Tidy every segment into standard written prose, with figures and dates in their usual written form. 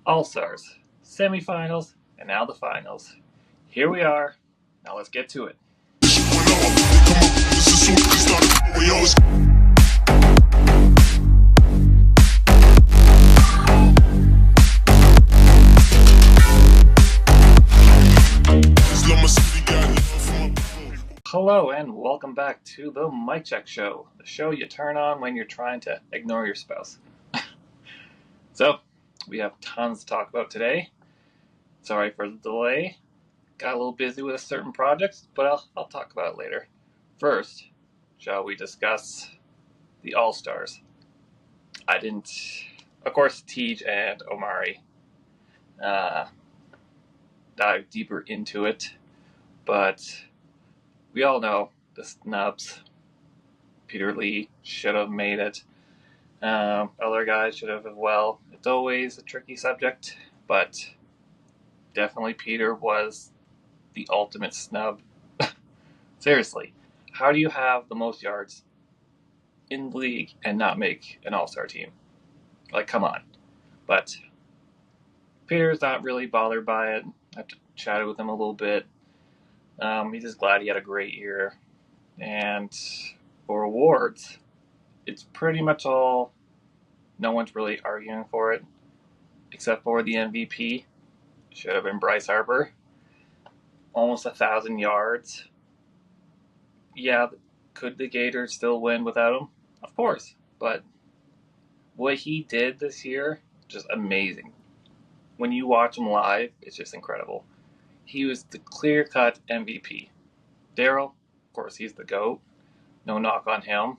All-Stars, semifinals, and now the finals. Here we are. Now let's get to it. Hello and welcome back to the Mic Check Show, the show you turn on when you're trying to ignore your spouse. So, we have tons to talk about today. Sorry for the delay. Got a little busy with certain projects, but I'll talk about it later. First, shall we discuss the All-Stars? Of course, Tej and Omari dive deeper into it, but we all know the snubs. Peter Lee should have made it. Other guys should have as well. It's always a tricky subject, but definitely Peter was the ultimate snub. Seriously, how do you have the most yards in the league and not make an all-star team? Like, come on. But Peter's not really bothered by it. I've chatted with him a little bit. He's just glad he had a great year. And for awards, it's pretty much all, no one's really arguing for it, except for the MVP. Should have been Bryce Harper. Almost 1,000 yards. Yeah, could the Gators still win without him? Of course. But what he did this year, just amazing. When you watch him live, it's just incredible. He was the clear-cut MVP. Darryl, of course, he's the GOAT. No knock on him.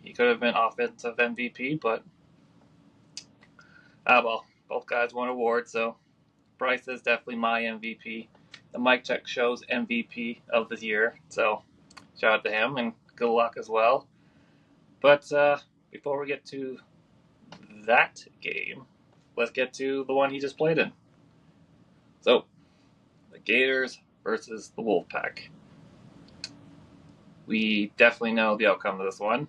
He could have been offensive MVP, but well, both guys won awards, so Bryce is definitely my MVP. The Mic Check Show's MVP of the year, so shout out to him and good luck as well. But before we get to that game, let's get to the one he just played in. So, the Gators versus the Wolfpack. We definitely know the outcome of this one.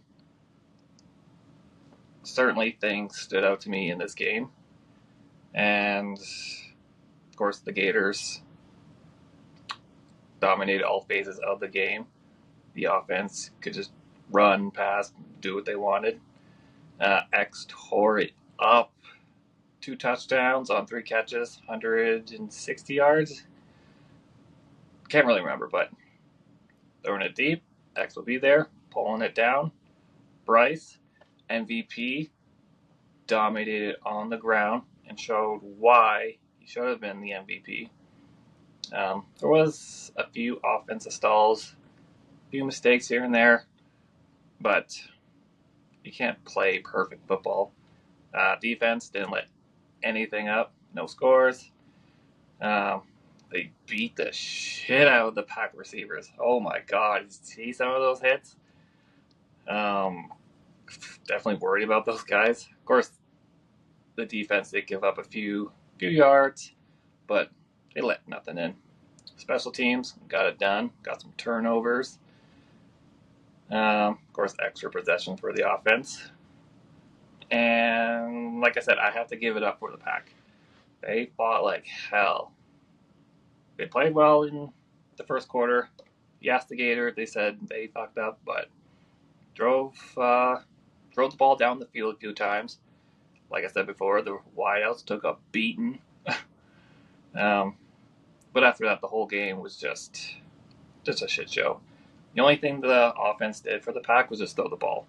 Certainly things stood out to me in this game. And, of course, the Gators dominated all phases of the game. The offense could just run, pass, do what they wanted. X tore it up. 2 touchdowns on 3 catches, 160 yards. Can't really remember, but throwing it deep. X will be there, pulling it down. Bryce, MVP, dominated on the ground and showed why he should have been the MVP. There was a few offensive stalls, a few mistakes here and there, but you can't play perfect football. Defense didn't let anything up, no scores. They beat the shit out of the Pack receivers. Oh my God, see some of those hits? Definitely worried about those guys. Of course, the defense did give up a few yards, but they let nothing in. Special teams got it done, got some turnovers. Of course, extra possession for the offense. And like I said, I have to give it up for the Pack. They fought like hell. They played well in the first quarter. You asked the Gators, they said they fucked up, but drove the ball down the field a few times. Like I said before, the wideouts took a beating. But after that, the whole game was just a shit show. The only thing the offense did for the Pack was just throw the ball.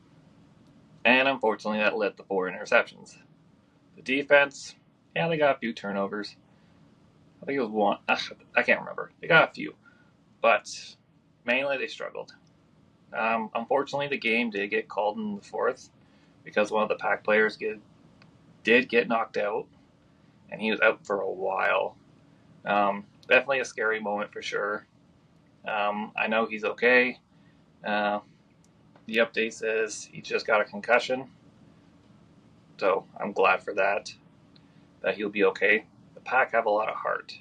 And unfortunately, that led to 4 interceptions. The defense, yeah, they got a few turnovers. I think it was 1. I can't remember. They got a few. But mainly they struggled. Unfortunately, the game did get called in the 4th because one of the Pack players did get knocked out. And he was out for a while. Definitely a scary moment for sure. I know he's okay. The update says he just got a concussion. So I'm glad for that he'll be okay. The Pack have a lot of heart.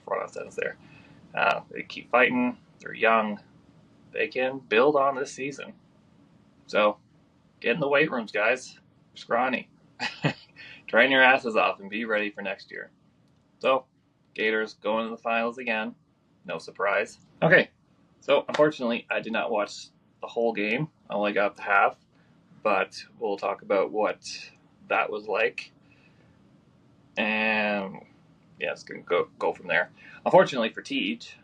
Brought out sentence there. They keep fighting. They're young. They can build on this season. So get in the weight rooms, guys. You're scrawny. train your asses off and be ready for next year. So, Gators going to the finals again. No surprise. Okay, so unfortunately, I did not watch the whole game. I only got the half, but we'll talk about what that was like. And yeah, it's going to go from there. Unfortunately for Teach,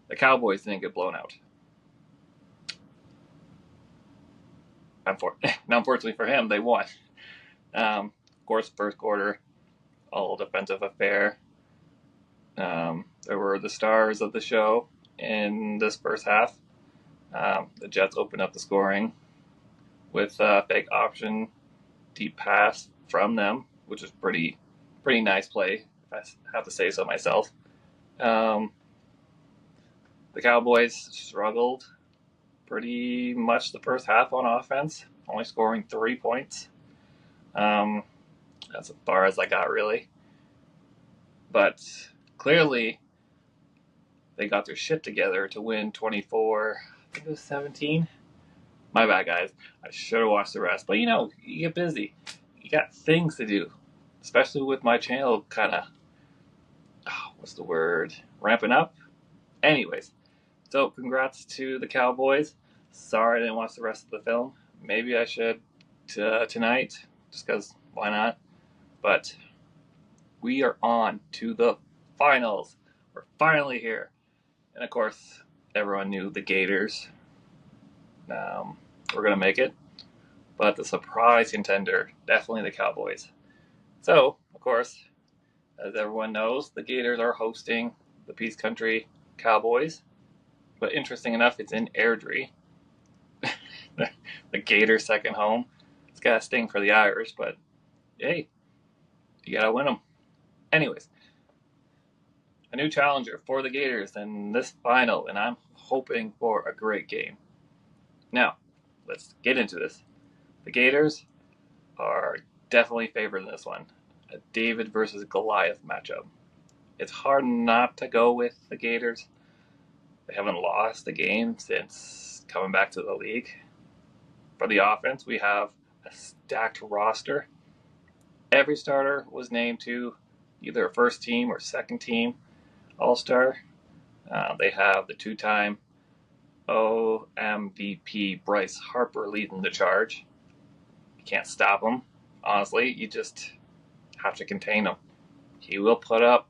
the Cowboys didn't get blown out. Unfortunately for him, they won. Of course, first quarter, all defensive affair. There were the stars of the show in this first half. The Jets opened up the scoring with a fake option deep pass from them, which is pretty nice play, if I have to say so myself. The Cowboys struggled pretty much the first half on offense, only scoring 3 points. That's as far as I got, really. But clearly, they got their shit together to win 24, I think it was 17. My bad, guys. I should have watched the rest. But you get busy. You got things to do. Especially with my channel kind of, what's the word? Ramping up? Anyways, so congrats to the Cowboys. Sorry I didn't watch the rest of the film. Maybe I should tonight, just because why not? But we are on to the finals. We're finally here. And of course, everyone knew the Gators were going to make it. But the surprise contender, definitely the Cowboys. So, of course, as everyone knows, the Gators are hosting the Peace Country Cowboys. But interesting enough, it's in Airdrie. The Gators' second home. It's got to sting for the Irish, but hey, you got to win them. Anyways, a new challenger for the Gators in this final, and I'm hoping for a great game. Now, let's get into this. The Gators are definitely favored in this one. A David versus Goliath matchup. It's hard not to go with the Gators. They haven't lost a game since coming back to the league. For the offense, we have a stacked roster. Every starter was named to either a first team or second team All-Star. They have the two-time OMVP Bryce Harper leading the charge. You can't stop him. Honestly, you just have to contain him. He'll put up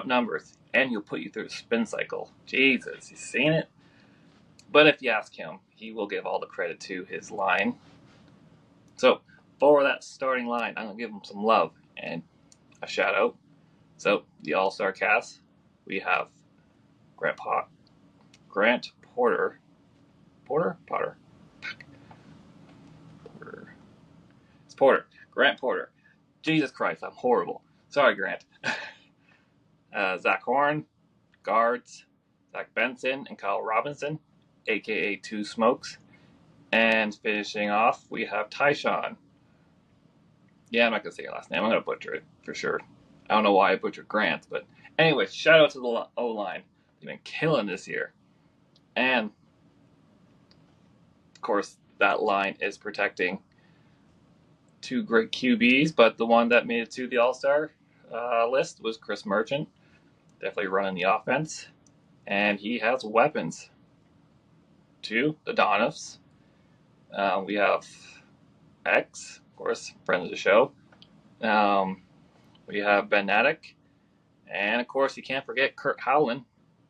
numbers, and he'll put you through the spin cycle. Jesus, you seen it? But if you ask him, he will give all the credit to his line. So, for that starting line, I'm going to give him some love and a shout out. So, the All-Star cast, we have Grant Porter. It's Porter. Grant Porter. Jesus Christ, I'm horrible. Sorry, Grant. Zach Horn, guards, Zach Benson and Kyle Robinson, a.k.a. Two Smokes. And finishing off, we have Tyshawn. Yeah, I'm not going to say your last name. I'm going to butcher it for sure. I don't know why I butchered Grant, but anyway, shout out to the O-line. They've been killing this year. And, of course, that line is protecting two great QBs, but the one that made it to the All-Star list was Chris Merchant. Definitely running the offense. And he has weapons. Two, the Donoffs. We have X, of course, friend of the show. We have Ben Nadek. And, of course, you can't forget Kurt Howland.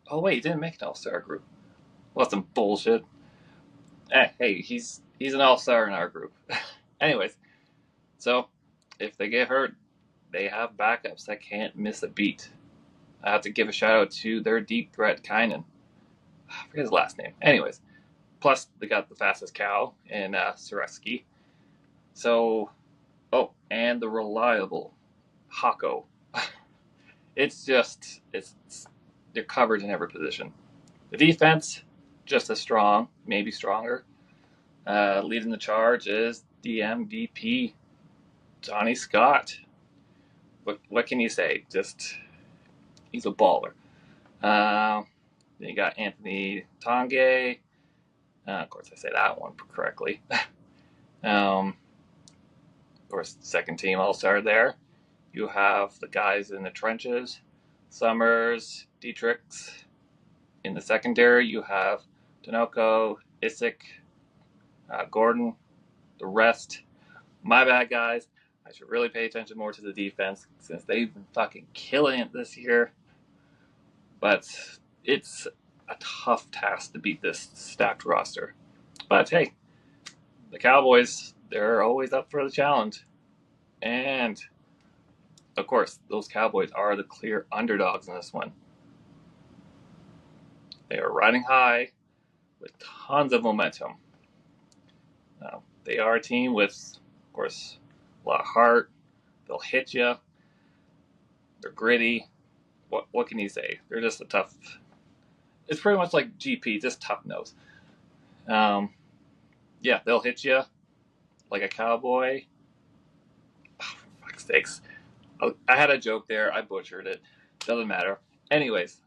Oh, wait, he didn't make an All-Star group. Well, some bullshit. Hey, he's an All-Star in our group. Anyways, so if they get hurt, they have backups that can't miss a beat. I have to give a shout-out to their deep threat, Kynan. I forget his last name. Anyways, plus they got the fastest cow in Sureski. So, and the reliable Hako. They're covered in every position. The defense, just as strong, maybe stronger. Leading the charge is the MVP, Johnny Scott. What can you say? He's a baller. Then you got Anthony Tongue. Of course, I say that one correctly. or second team all-star there. You have the guys in the trenches, Summers, Dietrichs. In the secondary, you have Tinoco, Isick, Gordon, the rest. My bad, guys. I should really pay attention more to the defense since they've been fucking killing it this year. But it's a tough task to beat this stacked roster. But hey, the Cowboys, they're always up for the challenge. And, of course, those Cowboys are the clear underdogs in this one. They are riding high with tons of momentum. They are a team with, of course, a lot of heart. They'll hit you. They're gritty. What can you say? They're just a tough. It's pretty much like GP, just tough nose. Yeah, they'll hit you like a cowboy. Oh, for fuck's sakes. I had a joke there. I butchered it. Doesn't matter. Anyways,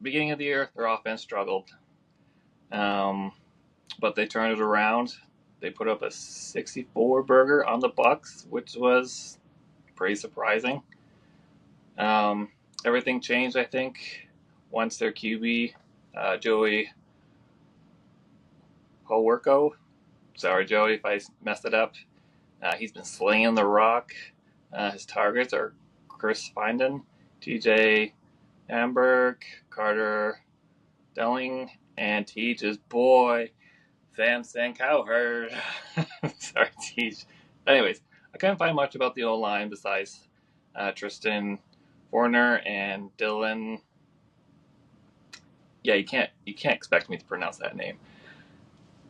beginning of the year, their offense struggled. But they turned it around. They put up a 64 burger on the Bucks, which was pretty surprising. Everything changed, I think, once their QB, Joey Howerko. Sorry, Joey, if I messed it up. He's been slinging the rock. His targets are Chris Finden, TJ Amberg, Carter Delling, and Teach's boy, Sam Cowherd. Sorry, Teach. Anyways, I couldn't find much about the O-line besides Tristan Forner and Dylan. Yeah, you can't expect me to pronounce that name.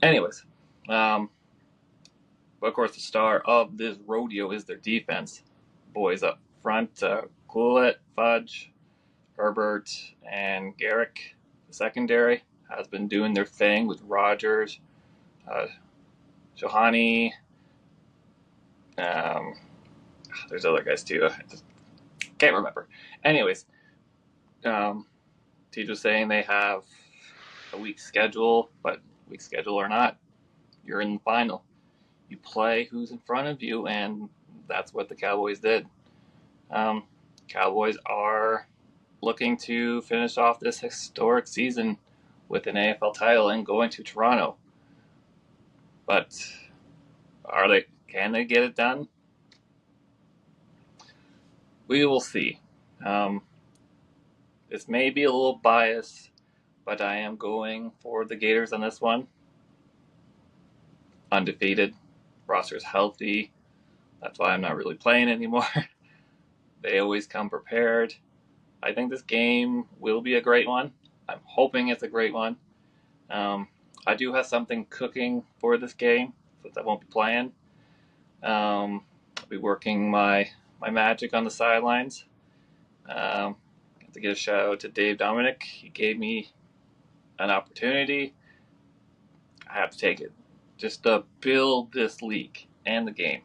Anyways, but of course the star of this rodeo is their defense. Boys up front, Coolett, Fudge, Herbert, and Garrick. The secondary has been doing their thing with Rogers, Johanny. There's other guys too. I just can't remember. Anyways, Teach was saying they have a weak schedule, but weak schedule or not, you're in the final. You play who's in front of you, and that's what the Cowboys did. Cowboys are looking to finish off this historic season with an AFL title and going to Toronto. But can they get it done? We will see. This may be a little biased, but I am going for the Gators on this one. Undefeated. Roster's healthy. That's why I'm not really playing anymore. They always come prepared. I think this game will be a great one. I'm hoping it's a great one. I do have something cooking for this game, since I won't be playing. I'll be working my magic on the sidelines. I have to give a shout out to Dave Dominic. He gave me an opportunity. I have to take it, just to build this league and the game.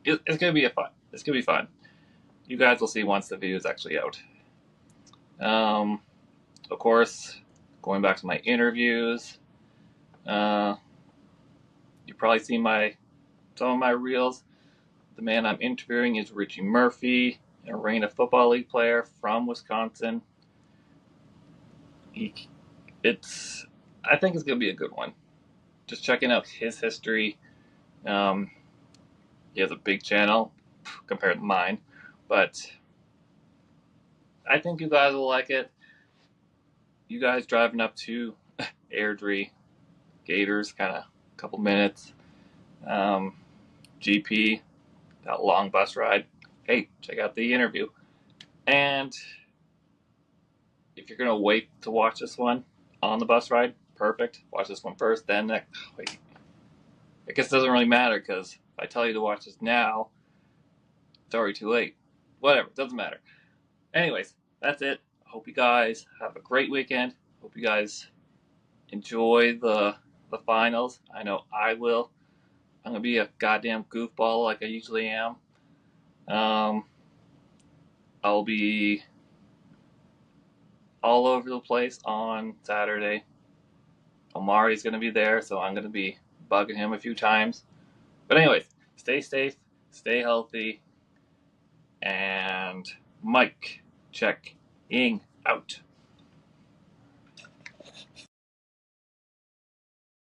It's gonna be fun. It's gonna be fun. You guys will see once the video is actually out. Of course, going back to my interviews, you probably see some of my reels. The man I'm interviewing is Richie Murphy, an Arena Football League player from Wisconsin. I think it's gonna be a good one. Just checking out his history. He has a big channel compared to mine, but I think you guys will like it. You guys driving up to Airdrie, Gators, kind of a couple minutes. GP, that long bus ride. Hey, check out the interview. And if you're gonna wait to watch this one on the bus ride, perfect. Watch this one first, then next. Wait. I guess it doesn't really matter because if I tell you to watch this now, it's already too late. Whatever, doesn't matter. Anyways, that's it. I hope you guys have a great weekend. Hope you guys enjoy the finals. I know I will. I'm gonna be a goddamn goofball like I usually am. I'll be all over the place on Saturday. Omari's gonna be there, so I'm gonna be bugging him a few times. But anyways, stay safe, stay healthy, and Mike checking out.